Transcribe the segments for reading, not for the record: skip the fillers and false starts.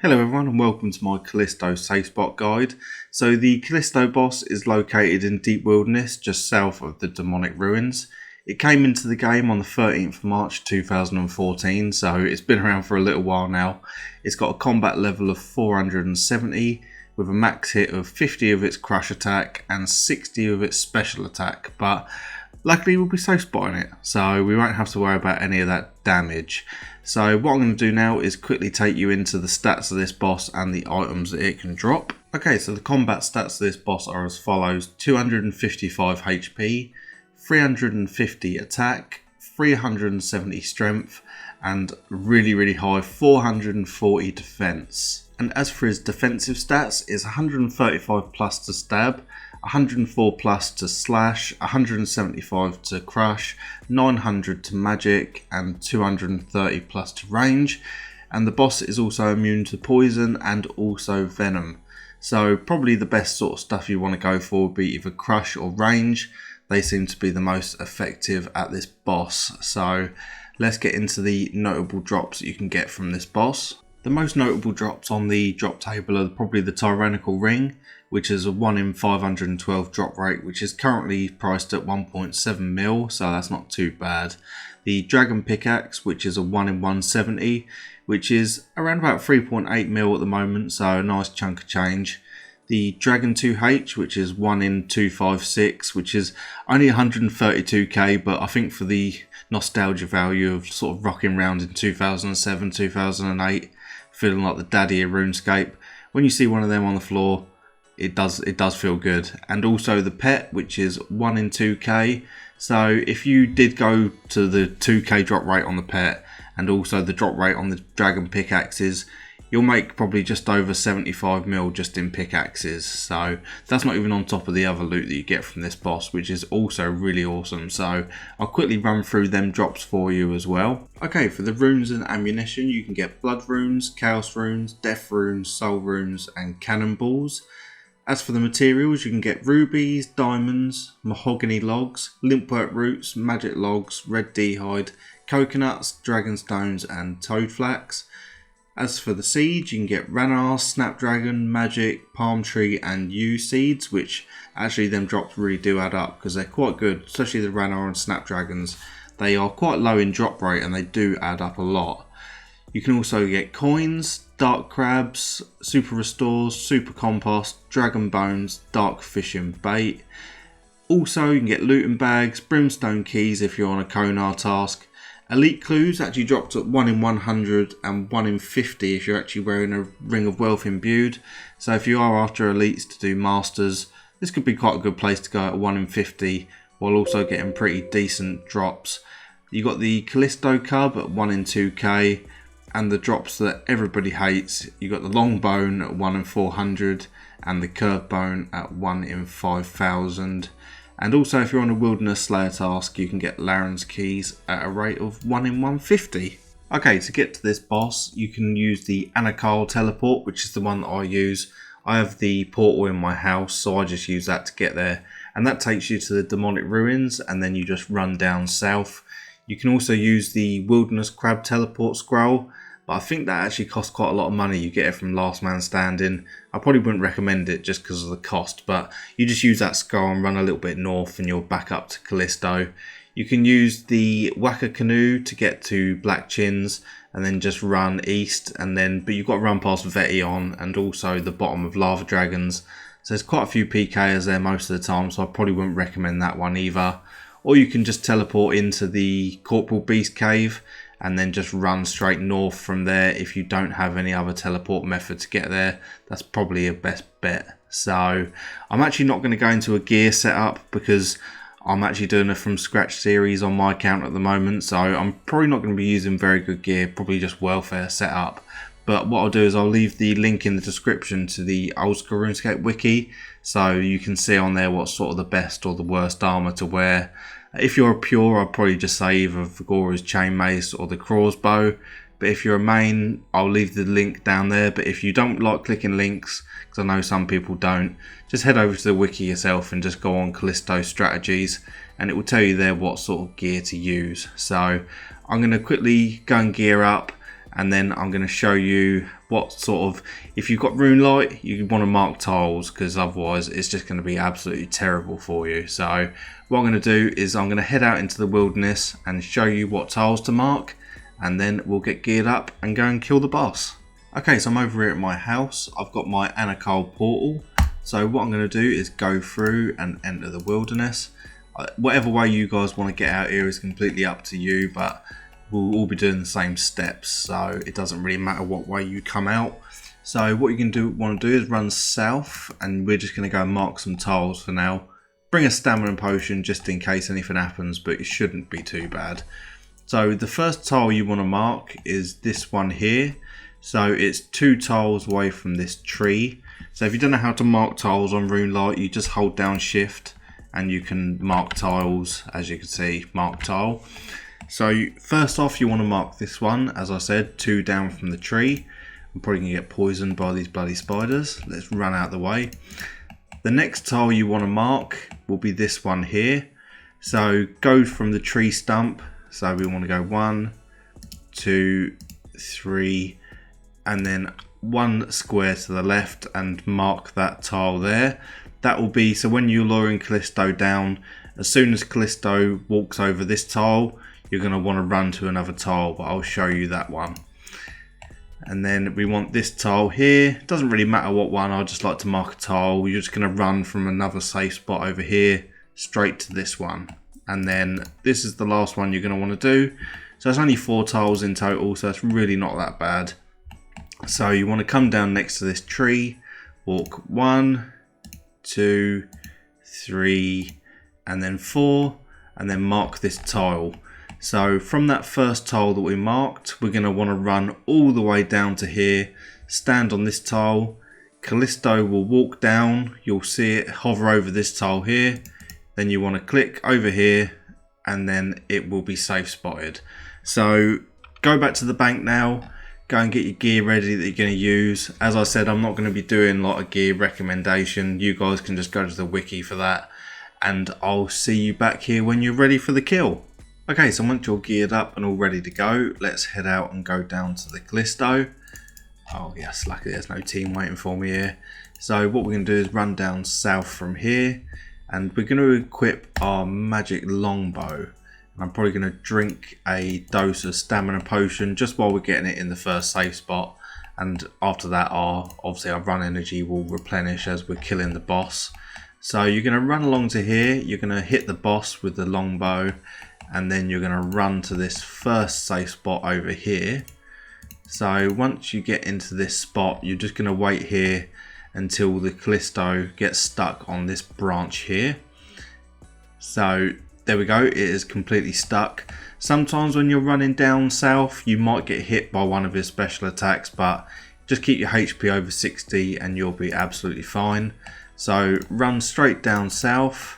Hello everyone and welcome to my Callisto Safespot guide. So the Callisto boss is located in Deep Wilderness just south of the demonic ruins. It came into the game on the 13th of March 2014, so it's been around for a little while now. It's got a combat level of 470 with a max hit of 50 of its crush attack and 60 of its special attack, but luckily we'll be safe spotting it, so we won't have to worry about any of that damage. So what I'm going to do now is quickly take you into the stats of this boss and the items that it can drop. Okay, so the combat stats of this boss are as follows: 255 HP, 350 attack, 370 strength, and really high 440 defense. And as for his defensive stats, it's 135 plus to stab, 104 plus to slash, 175 to crush, 900 to magic, and 230 plus to range. And the boss is also immune to poison and also venom. So probably the best sort of stuff you want to go for would be either crush or range. They seem to be the most effective at this boss. So let's get into the notable drops that you can get from this boss. The most notable drops on the drop table are probably the Tyrannical Ring, which is a 1 in 512 drop rate, which is currently priced at 1.7 mil, so that's not too bad. The Dragon Pickaxe, which is a 1 in 170, which is around about 3.8 mil at the moment, so a nice chunk of change. The Dragon 2H, which is 1 in 256, which is only 132k, but I think for the nostalgia value of sort of rocking around in 2007, 2008, feeling like the daddy of Runescape, when you see one of them on the floor, it does feel good. And also the Pet, which is 1 in 2k. So if you did go to the 2k drop rate on the Pet and also the drop rate on the Dragon Pickaxes, you'll make probably just over 75 mil just in pickaxes. So that's not even on top of the other loot that you get from this boss, which is also really awesome. So I'll quickly run through them drops for you as well. Okay, for the runes and ammunition, you can get blood runes, chaos runes, death runes, soul runes, and cannonballs. As for the materials, you can get rubies, diamonds, mahogany logs, limpwork roots, magic logs, red d'hide, coconuts, dragon stones, and toad flax. As for the seeds, you can get Ranar, Snapdragon, Magic, Palm Tree and Yew seeds, which actually them drops really do add up because they're quite good, especially the Ranar and Snapdragons. They are quite low in drop rate and they do add up a lot. You can also get coins, dark crabs, super restores, super compost, dragon bones, dark fishing bait. Also you can get looting bags, brimstone keys if you're on a Konar task. Elite clues actually dropped at 1 in 100 and 1 in 50 if you're actually wearing a Ring of Wealth imbued. So if you are after elites to do masters, this could be quite a good place to go at 1 in 50 while also getting pretty decent drops. You got the Callisto Cub at 1 in 2k, and the drops that everybody hates, you got the long bone at 1 in 400 and the curved bone at 1 in 5000. And also if you're on a wilderness slayer task, you can get Laren's keys at a rate of 1 in 150. Okay, to get to this boss, you can use the Anakal teleport, which is the one that I use. I have the portal in my house, so I just use that to get there. And that takes you to the demonic ruins, and then you just run down south. You can also use the wilderness crab teleport scroll, but I think that actually costs quite a lot of money. You get it from Last Man Standing. I probably wouldn't recommend it just because of the cost, but you just use that scroll and run a little bit north and you're back up to Callisto. You can use the Waka Canoe to get to Black Chins and then just run east, but you've got to run past Vetion and also the bottom of Lava Dragons. So there's quite a few PKers there most of the time, so I probably wouldn't recommend that one either. Or you can just teleport into the Corporal Beast Cave and then just run straight north from there. If you don't have any other teleport method to get there, that's probably your best bet. So I'm actually not going to go into a gear setup because I'm actually doing a from scratch series on my account at the moment, so I'm probably not going to be using very good gear, probably just welfare setup. But what I'll do is I'll leave the link in the description to the old school RuneScape wiki, so you can see on there what's sort of the best or the worst armor to wear. If you're a pure, I'd probably just say either Vigora's Chain Mace or the Crossbow. But if you're a main, I'll leave the link down there. But if you don't like clicking links, because I know some people don't, just head over to the wiki yourself and just go on Callisto Strategies, and it will tell you there what sort of gear to use. So I'm going to quickly go and gear up, and then I'm going to show you what sort of, if you've got rune light, you want to mark tiles, because otherwise it's just going to be absolutely terrible for you. So what I'm going to do is I'm going to head out into the wilderness and show you what tiles to mark, and then we'll get geared up and go and kill the boss. Okay, so I'm over here at my house. I've got my Anarchal portal. So what I'm going to do is go through and enter the wilderness. Whatever way you guys want to get out here is completely up to you, but we'll all be doing the same steps, so it doesn't really matter what way you come out. So what you can want to do is run south, and we're just going to go and mark some tiles for now. Bring a stamina potion just in case anything happens, but it shouldn't be too bad. So the first tile you want to mark is this one here. So it's 2 tiles away from this tree. So if you don't know how to mark tiles on RuneLite, you just hold down shift and you can mark tiles. As you can see, mark tile. So first off, you want to mark this one, as I said, 2 down from the tree. I'm probably going to get poisoned by these bloody spiders. Let's run out of the way. The next tile you want to mark will be this one here. So go from the tree stump. So we want to go 1, 2, 3, and then 1 square to the left and mark that tile there. That will be, so when you're luring Callisto down, as soon as Callisto walks over this tile, you're going to want to run to another tile, but I'll show you that one. And then we want this tile here. It doesn't really matter what one, I just like to mark a tile. You're just going to run from another safe spot over here straight to this one. And then this is the last one you're going to want to do. So it's only 4 tiles in total, so it's really not that bad. So you want to come down next to this tree, walk 1, 2, 3, and then 4, and then mark this tile. So from that first tile that we marked, we're going to want to run all the way down to here, stand on this tile. Callisto will walk down, you'll see it hover over this tile here. Then you want to click over here, and then it will be safe spotted. So go back to the bank now. Go and get your gear ready that you're going to use. As I said, I'm not going to be doing like a gear recommendation. You guys can just go to the wiki for that. And I'll see you back here when you're ready for the kill. Okay, so once you're geared up and all ready to go, let's head out and go down to the Callisto. Oh yes, luckily there's no team waiting for me here. So what we're going to do is run down south from here. And we're going to equip our magic longbow. I'm probably going to drink a dose of stamina potion just while we're getting it in the first safe spot, and after that obviously our run energy will replenish as we're killing the boss. So you're going to run along to here, you're going to hit the boss with the longbow, and then you're going to run to this first safe spot over here. So once you get into this spot, you're just going to wait here until the Callisto gets stuck on this branch here. So there we go, it is completely stuck. Sometimes when you're running down south, you might get hit by one of his special attacks, but just keep your HP over 60 and you'll be absolutely fine. So run straight down south,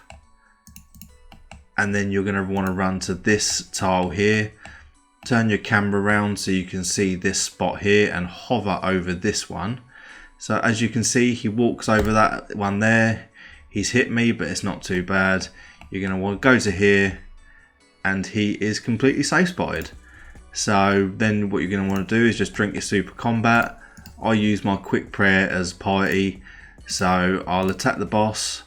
and then you're going to want to run to this tile here. Turn your camera around so you can see this spot here and hover over this one. So as you can see, he walks over that one there. He's hit me, but it's not too bad. You're going to want to go to here, and he is completely safe spotted. So then what you're going to want to do is just drink your super combat. I use my quick prayer as piety, so I'll attack the boss,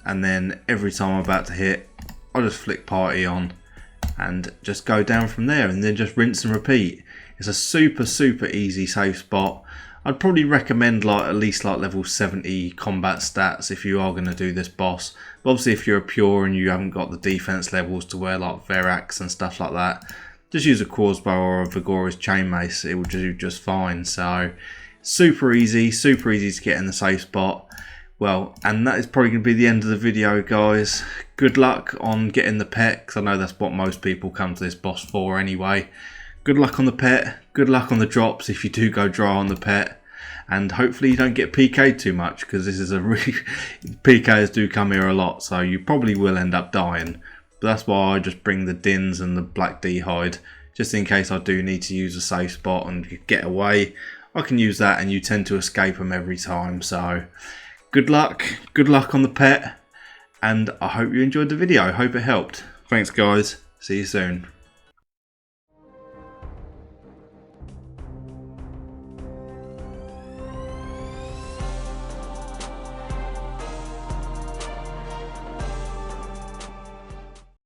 and then every time I'm about to hit, I'll just flick piety on and just go down from there, and then just rinse and repeat. It's a super easy safe spot. I'd probably recommend like at least like level 70 combat stats if you are going to do this boss. But obviously if you're a pure and you haven't got the defense levels to wear like Verax and stuff like that, just use a crossbow or a Vigorous chainmace, it will do just fine. So super easy to get in the safe spot. Well, and that is probably going to be the end of the video, guys. Good luck on getting the pet, because I know that's what most people come to this boss for anyway. Good luck on the pet, good luck on the drops if you do go dry on the pet, and hopefully you don't get PK'd too much, because this is a really, PKs do come here a lot, so you probably will end up dying. But that's why I just bring the Dins and the Black D-Hide, just in case I do need to use a safe spot and get away. I can use that, and you tend to escape them every time. So good luck on the pet, and I hope you enjoyed the video. I hope it helped. Thanks guys, see you soon.